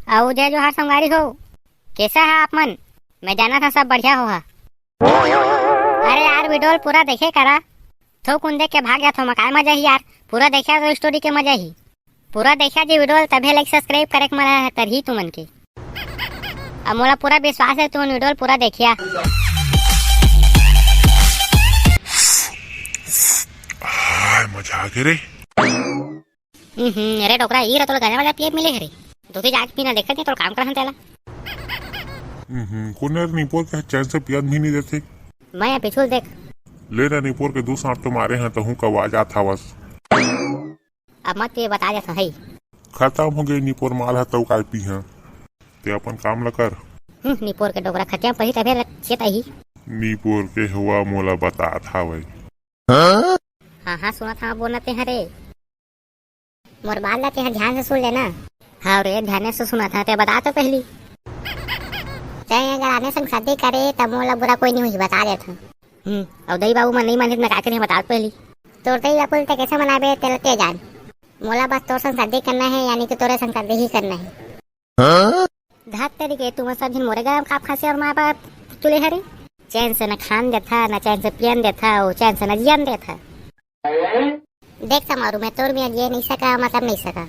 आओ जय जोहार संगवारी हो। कैसा है आप मन? मैं जाना था सब बढ़िया हो। अरे यार वीडियो पूरा देखे करा थो कुन देख के भाग गया थो मकान मजा ही यार। पूरा देखा तो स्टोरी के मजा ही पूरा देखा जी वीडियो तभी लाइक सब्सक्राइब करे के मला है तरही तुमन के। अब मोला पूरा विश्वास है तुम वीडियो पूरा देखिया। मजा आ गया रे। अरे डोकरा ये तो गाने वाला पिए मिले रे। दो तीन आज पीना देखते तो काम करहन तेला। कोने निपोर के चैन से पियान भी नहीं देते। मैं पिछुल देख ले रहा निपोर के 2 सांप तो मारे हैं तो हूँ का आवाज आता बस। अब मत ये बता दे सही खत्म हो गई निपोर माल है तो काय पी हैं ते अपन काम ल कर। निपोर के डोकरा खटिया पही तबे चेता ही निपोर के हुआ मोला बता था वही। हाँ सुना था बोलते हैं रे। मोर बाल लाते हैं ध्यान से सुन लेना। हाँ रे ध्यान से सुना था ते बता तो पहली। चाहे अगर आने संग शादी करे तब मोला बुरा कोई नहीं हुई बता दे था। और दई बाबू मन नहीं माने मैं का करे बता पहली। तोर दई बाबू ते कैसे मनाबे तेरे ते जान। मोला बस तोर संग शादी करना है यानी कि तोरे संग शादी ही करना है। धात तरीके तुम सब दिन मोरे गरम खाप खासे और माँ बाप तुले हरे चैन से न खान देता न चैन से पियन देता और चैन से न जियन देता। देख समारू मैं तोर में ये नहीं सका मतलब नहीं सका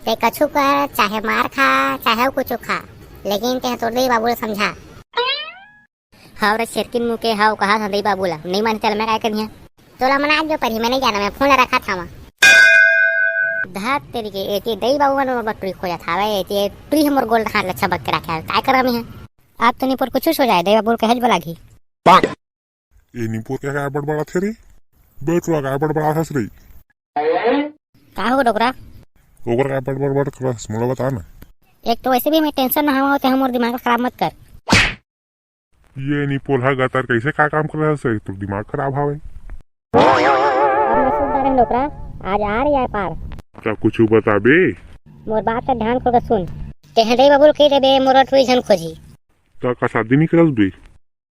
ते कछु कर चाहे मार खा चाहे कुछ खा लेकिन ते तोर दई बाबू समझा। हाँ रे शेरकिन मुँह के हाँ कहा था दई बाबू ला नहीं मानते मैं क्या करिए तोला मना जो पढ़ी मैं नहीं जाना मैं फोन रखा था वहाँ धात तेरी के एती दई बाबू मन बटरी खोया था वे एती प्री हमर गोल्ड हाथ अच्छा बक के रखा है काय करा में आप तो निपुर कुछ हो जाए दई बाबू कहज बोला घी ये निपोर क्या काय बड़बड़ा थे रे बेटवा काय बड़बड़ा था रे का हो डोकरा ओकर काय बड़बड़ करस मोला बता ना। एक तो वैसे भी मैं टेंशन ना होते हम और दिमाग खराब मत कर। ये निपोर हा गतर कैसे का काम कर रहा है तो दिमाग खराब हावे। अब मैं सुन रहा डोकरा आज आ रही है पार क्या कुछ बताबे मोर बात का ध्यान खोकर सुन ते दई बाबू के देबे मोर टुई जन खोजी तो का शादी नहीं करस बे।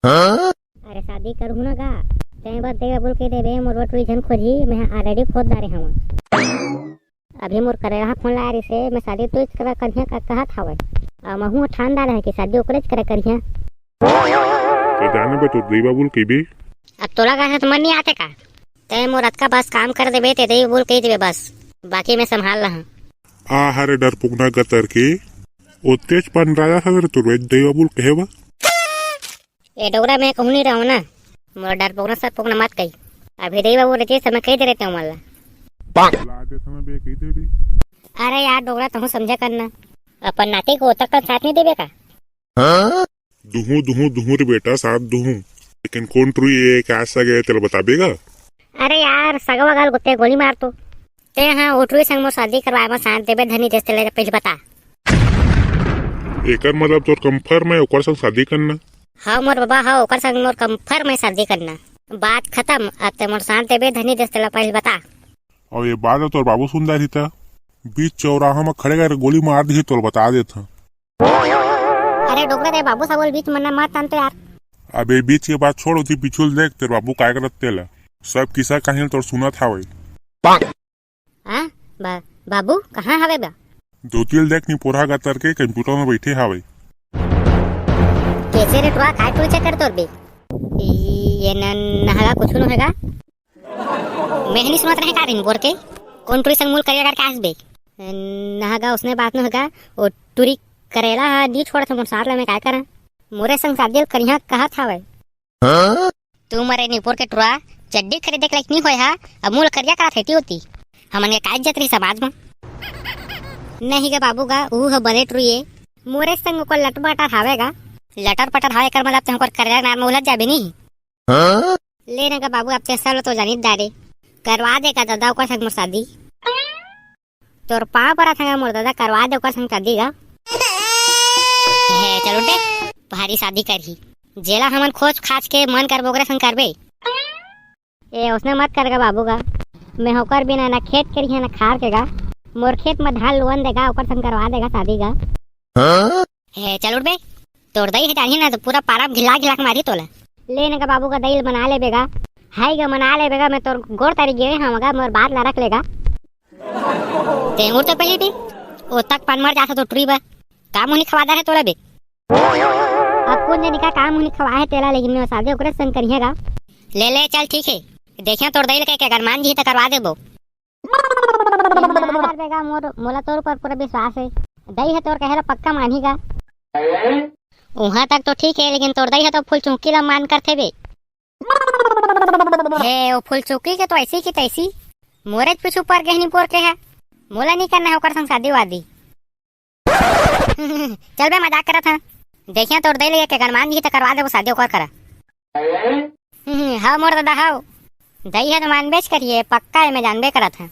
अरे शादी करू ना गा ते बस दई बाबू के देबे मोर टुई जन खोजी मैं ऑलरेडी खोद दारे हम अभी मोर करे रहा फोन ला रही से मैं शादी तो करा करिया का कहा था वे महू ठान डाले है कि शादी ओकरे करे करिया तो जाने बे तो दई बाबू के बे अब तोला का तो मन नहीं आते का ते मोर का बस काम कर देबे ते दई बोल कह देबे बस बाकी मैं संभाल रहा। आ हरे डर पुगना गतर के ओ तेज पन राजा था रे तो दई बाबू कहेबा ए डोगरा मैं कहूं नहीं रहूं ना मोर डर पुगना सब पुगना मत कही अभी दई बाबू रहते समय कह दे रहते मला लादे समय बे कह दे बे। अरे यार डोगरा तुम समझा करना अपन नाते को तक साथ नहीं देबे का। दुहू दुहू दुहू रे बेटा साथ दुहू लेकिन कौन ट्रू ये क्या सगे तेरे बताबेगा। अरे यार सगवा गाल गुत्ते गोली मार तो ते हाँ उठुई संग मोर शादी करवाए में साथ देबे धनी देश ले पहले बता। एकर मतलब तोर कंफर्म है ओकर संग शादी करना। हाँ मोर बाबा हाँ ओकर संग मोर कंफर्म है शादी करना बात खत्म अब ते मोर साथ देबे धनी देश ले पहले बता। और ये बात तोर बाबू सुन रही था बीच चौराहा में खड़े कर गोली मार दी तो बता देता। अरे डोकरा दे बाबू सा बोल बीच मना मत तो यार। अबे बीच के बात छोड़ होती पिछुल देख तेरे बाबू काय करत तेला सब किस्सा कहानी तोर सुना था वही। हाँ बाबू कहाँ हवे बा दोतिल देख नी पोरा गतर के कंप्यूटर में बैठे हावे कैसे रे टुआ काय टू चेक कर तोर बे ये नहगा कुछ न होगा मैं नहीं सुनत रहे का दिन बोर के कौन टुरी संग मूल करिया कर कास बे नहगा उसने बात न होगा और टुरी करेला दी छोड़ था मोर साथ में काय करा मोरे संग शादी करिया कहा था वे तू मरे निपुर के टुरा चड्डी खरीदे के लायक नहीं होय हा अब मूल करिया करा थेती होती हमन के काय इज्जत रही समाज में नहीं गा बाबू गा ऊ बने टुरी मोरे संग को लटपटा हावेगा लटर पटर हावे कर मतलब तुमको करिया नाम में उलझ जाबे नहीं लेने का बाबू अब ते सब तो जानी दादे करवा दे का दादा को संग मोर शादी तोर पाँव पर था मोर दादा करवा दे को संग शादी गा है चलो दे भारी शादी करही जेला हमन खोज खाच के मन कर बोगरे संग करबे ए उसने मत करगा बाबू गा मैं होकर बिना ना खेत करी है ना खार के गा मोर खेत में धान लुवन देगा ओकर संग करवा देगा शादी गा है चलो बे तोड़ दई है जानी ना तो पूरा पारा घिला घिला के मारी तोला लेने का बाबू का दही बना ले बेगा हाई गा मना ले बेगा मैं तोर गोर तारी गिरे हमगा मोर बात ला रख लेगा ते मोर तो पहले भी ओ तक पान मर जाता तो ट्री बा काम उन्हीं खवादा है तोला बे। अब कौन जाने का काम उन्हीं खवा है तेला, लेकिन मैं शादी ओकरे संग करिएगा। ले ले चल ठीक है, देखिए तोड़ दई के अगर मान जी तो करवा देबो। बेगा मोला तोर पर पूरा विश्वास है, दई है तोर कहेला पक्का मानेगा। वहाँ तक तो ठीक है, लेकिन तोड़ दई है तो फुल चौकी ला मान करते बे। हे वो फुल चौकी के तो ऐसी की तैसी मोरे पीछू पर गहनी पोर के है, मोला नहीं करना है ओकर संग शादी वादी। चल बे मजाक करत था, देखिए तोड़ दई ले के अगर मान जी तो करवा देबो शादी ओकर करा। हाँ मोर दादा हाँ, दई है तो मान बेच करिए पक्का है, मैं जानबे करत है।